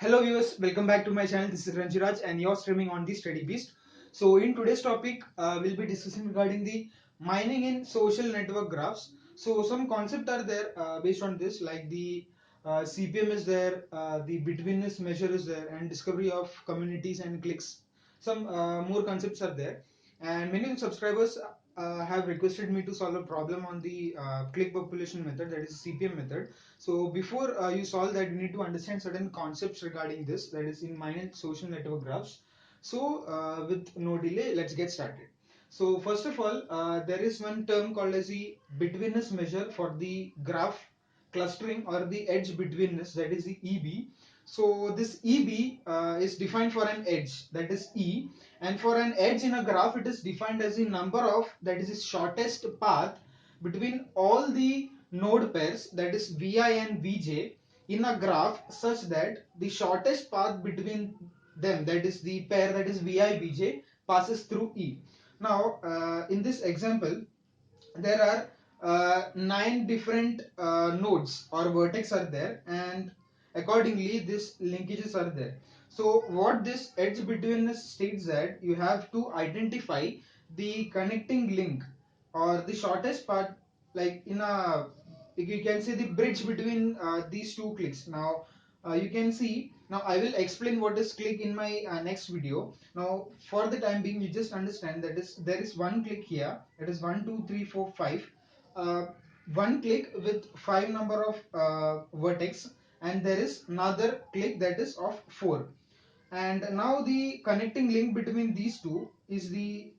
Hello viewers, welcome back to my channel. This is Ranjiraj and you're streaming on the Study Beast. So in today's topic, we'll be discussing regarding the mining in social network graphs. So some concepts are there based on this, like the CPM is there, the betweenness measure is there, and discovery of communities and clicks. Some more concepts are there, and many of the subscribers have requested me to solve a problem on the click population method, that is CPM method. So before you solve that, you need to understand certain concepts regarding this, that is in mining social network graphs. So with no delay, let's get started. So first of all, there is one term called as the betweenness measure for the graph clustering or the edge betweenness, that is the EB. So this EB is defined for an edge, that is E, and for an edge in a graph it is defined as the number of, that is the shortest path between all the node pairs, that is Vi and Vj, in a graph such that the shortest path between them, that is the pair, that is Vi Vj, passes through E. Now in this example there are 9 different nodes or vertex are there, and accordingly these linkages are there. So what this edge betweenness states that you have to identify the connecting link or the shortest path, like in a, you can say, the bridge between these two clicks. Now you can see, now I will explain what is click in my next video. Now for the time being, you just understand that is there is one click here, it is 1 2 3 4 5, one click with 5 number of vertex, and there is another click that is of 4. And now the connecting link between these two is the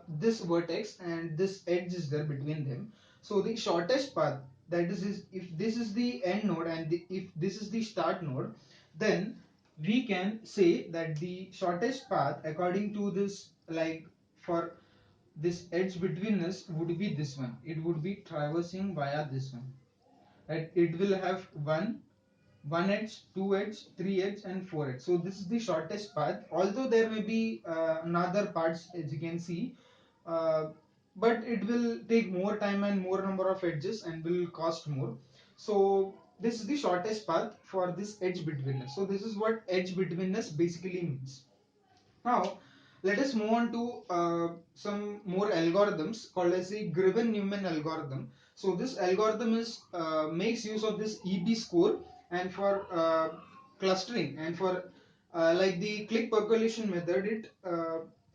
this vertex, and this edge is there between them. So the shortest path, that is if this is the end node and if this is the start node, then we can say that the shortest path according to this, like for this edge betweenness, would be this one. It would be traversing via this one, right? It will have one edge, two edge, three edge, and four edge. So this is the shortest path, although there may be another parts, as you can see, uh, but it will take more time and more number of edges and will cost more. So this is the shortest path for this edge betweenness. So this is what edge betweenness basically means. Now, let us move on to some more algorithms called as the Girvan-Newman algorithm. So this algorithm is makes use of this EB score, and for clustering, and for like the click percolation method, it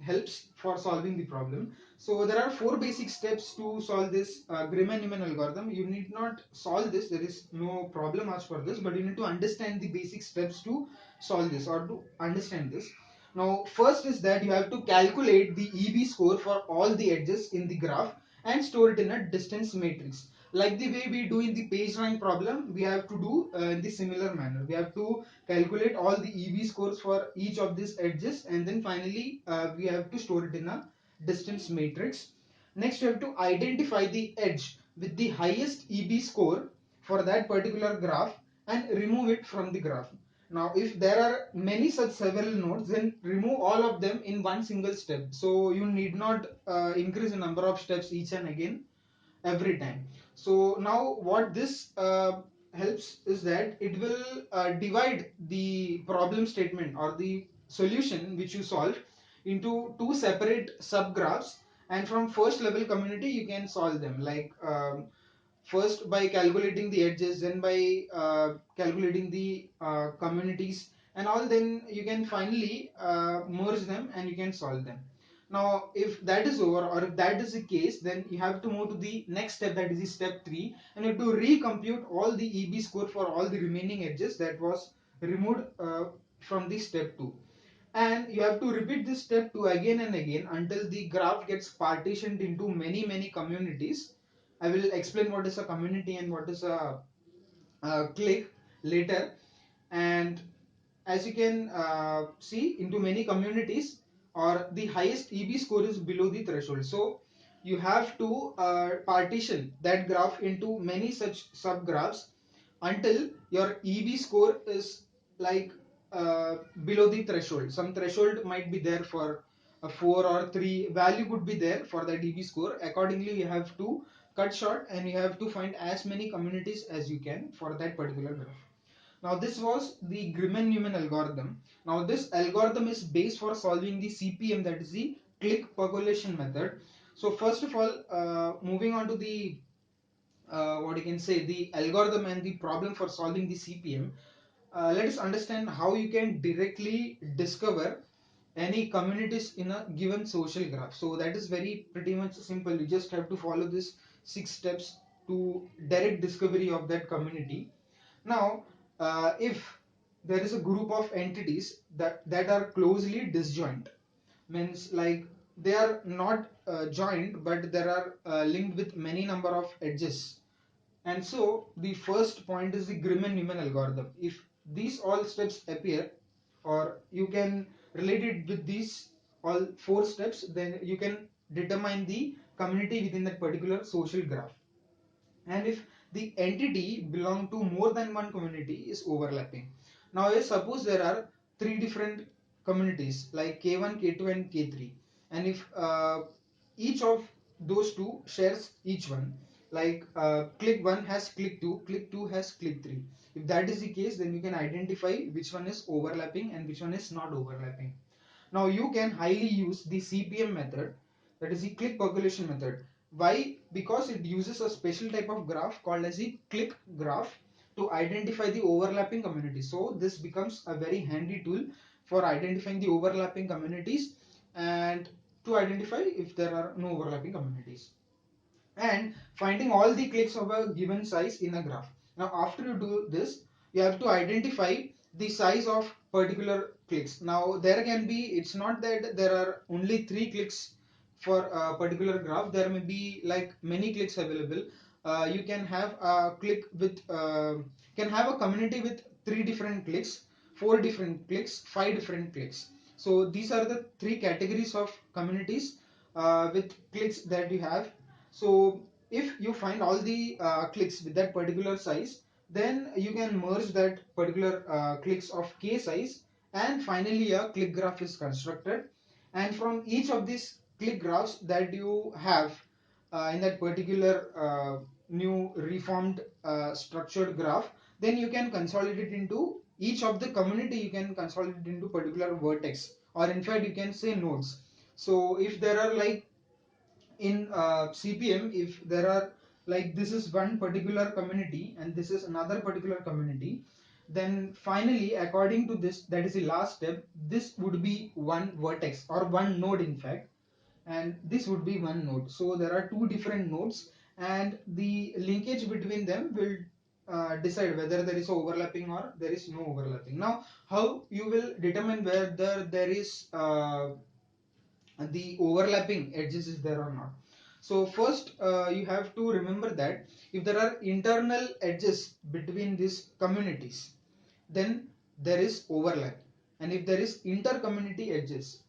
helps for solving the problem. So there are 4 basic steps to solve this Girvan-Newman algorithm. You need not solve this, there is no problem as for this, but you need to understand the basic steps to solve this or to understand this. Now, first is that you have to calculate the EB score for all the edges in the graph and store it in a distance matrix. Like the way we do in the page rank problem, we have to do in the similar manner. We have to calculate all the EB scores for each of these edges, and then finally we have to store it in a distance matrix. Next, you have to identify the edge with the highest EB score for that particular graph and remove it from the graph. Now, if there are many such several nodes, then remove all of them in one single step. So you need not increase the number of steps each and again every time. So now what this helps is that it will divide the problem statement or the solution which you solve into 2 separate subgraphs, and from first level community you can solve them, like first by calculating the edges, then by calculating the communities and all, then you can finally merge them and you can solve them. Now if that is over, or if that is the case, then you have to move to the next step, that is the step 3, and you have to recompute all the EB score for all the remaining edges that was removed from the step 2, and you have to repeat this step 2 again and again until the graph gets partitioned into many communities. I will explain what is a community and what is a click later. And as you can see, into many communities, or the highest EB score is below the threshold. So you have to partition that graph into many such subgraphs until your EB score is like below the threshold. Some threshold might be there for a 4 or 3 value could be there for that EB score. Accordingly, you have to cut short and you have to find as many communities as you can for that particular graph. Now this was the Girvan-Newman algorithm. Now this algorithm is based for solving the CPM, that is the click percolation method. So first of all, moving on to the what you can say, the algorithm and the problem for solving the CPM, let us understand how you can directly discover any communities in a given social graph. So that is very pretty much simple. You just have to follow this 6 steps to direct discovery of that community. Now, if there is a group of entities that are closely disjoint, means like they are not joined, but there are linked with many number of edges. And so the first point is the Girvan-Newman algorithm. If these all steps appear, or you can relate it with these all 4 steps, then you can determine the community within that particular social graph. And if the entity belong to more than one community is overlapping. Now suppose there are 3 different communities like K1, K2 and K3, and if each of those two shares each one, like click 1 has click 2 has click 3. If that is the case, then you can identify which one is overlapping and which one is not overlapping. Now you can highly use the CPM method, that is the click percolation method. Why? Because it uses a special type of graph called as the click graph to identify the overlapping communities. So this becomes a very handy tool for identifying the overlapping communities and to identify if there are no overlapping communities, and finding all the clicks of a given size in a graph. Now after you do this, you have to identify the size of particular clicks. Now there can be, it's not that there are only 3 clicks for a particular graph, there may be like many clicks available. You can have a click with can have a community with 3 different clicks, 4 different clicks, 5 different clicks. So these are the 3 categories of communities with clicks that you have. So if you find all the clicks with that particular size, then you can merge that particular clicks of k size, and finally a click graph is constructed. And from each of these click graphs that you have in that particular new reformed structured graph, then you can consolidate into each of the community, you can consolidate into particular vertex, or in fact you can say nodes. So if there are like in CPM, if there are like this is one particular community and this is another particular community, then finally according to this, that is the last step, this would be one vertex or one node in fact, and this would be one node. So there are 2 different nodes, and the linkage between them will decide whether there is overlapping or there is no overlapping. Now how you will determine whether there is the overlapping edges is there or not? So first you have to remember that if there are internal edges between these communities, then there is overlap. And if there is inter-community edges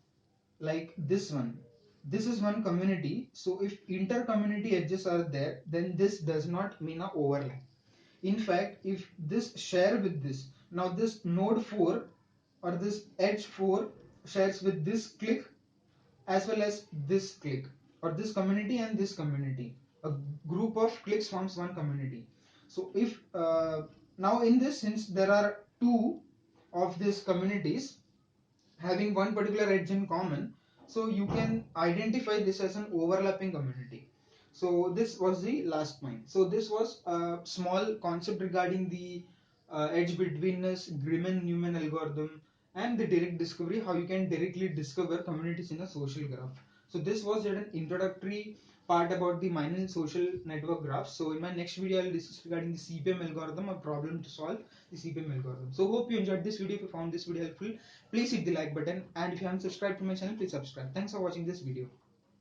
like this is one community, so if inter-community edges are there, then this does not mean a overlap. In fact, if this share with this, now this node 4 or this edge 4 shares with this click as well as this click, or this community and this community, a group of clicks forms one community. So if now in this, since there are 2 of these communities having one particular edge in common, so you can identify this as an overlapping community. So this was the last point. So this was a small concept regarding the edge betweenness, Girvan-Newman algorithm, and the direct discovery, how you can directly discover communities in a social graph. So this was an introductory part about the mining social network graphs. So in my next video, I'll discuss regarding the CPM algorithm, a problem to solve the CPM algorithm. So hope you enjoyed this video. If you found this video helpful, please hit the like button, and if you haven't subscribed to my channel, please subscribe. Thanks for watching this video.